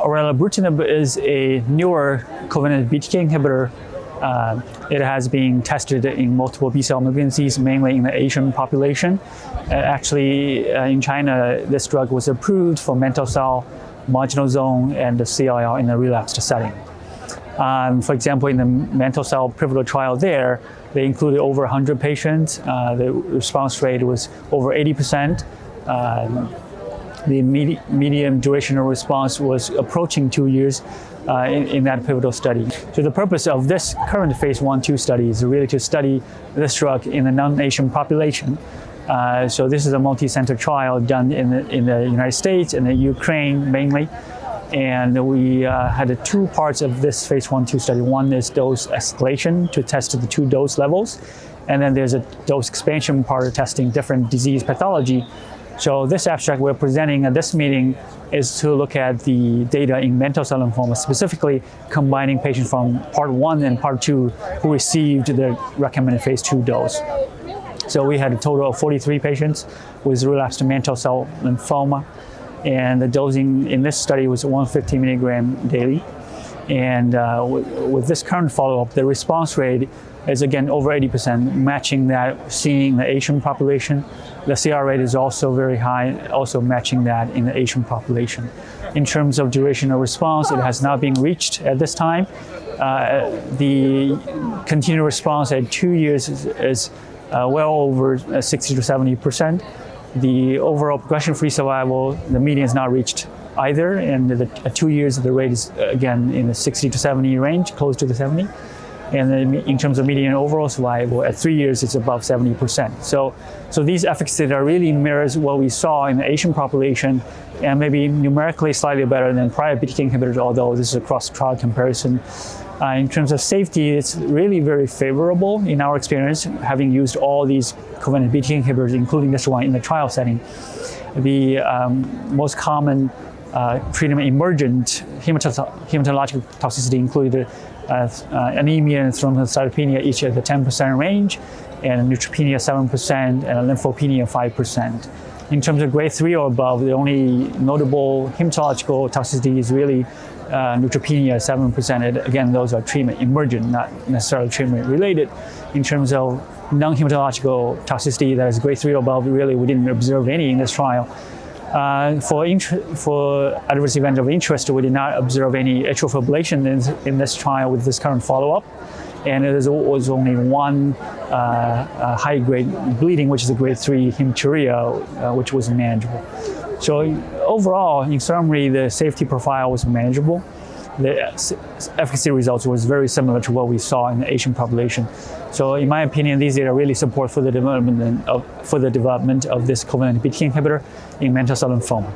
Orelabrutinib is a newer covalent BTK inhibitor. It has been tested in multiple B-cell malignancies, mainly in the Asian population. Actually, in China, this drug was approved for mantle cell, marginal zone, and the CLL in a relapsed setting. For example, in the mantle cell pivotal trial there, they included over 100 patients. The response rate was over 80%. The median duration of response was approaching 2 years in that pivotal study. So the purpose of this current phase 1/2 study is really to study this drug in the non-Asian population. So this is a multi-center trial done in the United States and the Ukraine mainly. And we had two parts of this phase 1/2 study. One is dose escalation to test the 2 dose levels. And then there's a dose expansion part testing different disease pathology. So this abstract we're presenting at this meeting is to look at the data in mantle cell lymphoma, specifically combining patients from part 1 and part 2 who received the recommended phase 2 dose. So we had a total of 43 patients with relapsed mantle cell lymphoma, and the dosing in this study was 150 milligram daily. And with this current follow-up, the response rate is again over 80%, matching that seen in the Asian population. The CR rate is also very high, also matching that in the Asian population. In terms of duration of response, it has not been reached at this time. The continued response at 2 years is well over 60 to 70%. The overall progression-free survival, the median is not reached either, and at 2 years, the rate is again in the 60 to 70 range, close to the 70. And then in terms of median overall survival, at 3 years, it's above 70%. So these efficacy data really mirrors what we saw in the Asian population, and maybe numerically slightly better than prior BTK inhibitors, although this is a cross-trial comparison. In terms of safety, it's really very favorable in our experience, having used all these covalent BTK inhibitors, including this one in the trial setting. The most common treatment emergent hematological toxicity included anemia and thrombocytopenia, each at the 10% range, and neutropenia 7%, and lymphopenia 5%. In terms of grade 3 or above, the only notable hematological toxicity is really neutropenia 7%. And again, those are treatment emergent, not necessarily treatment related. In terms of non-hematological toxicity that is grade 3 or above, really we didn't observe any in this trial. For adverse event of interest, we did not observe any atrial fibrillation in this trial with this current follow-up. And there was only one high-grade bleeding, which is a grade 3 hematuria, which was manageable. So overall, in summary, the safety profile was manageable. The efficacy results was very similar to what we saw in the Asian population. So in my opinion, these data really support for the development of this covalent BTK inhibitor in mantle cell lymphoma.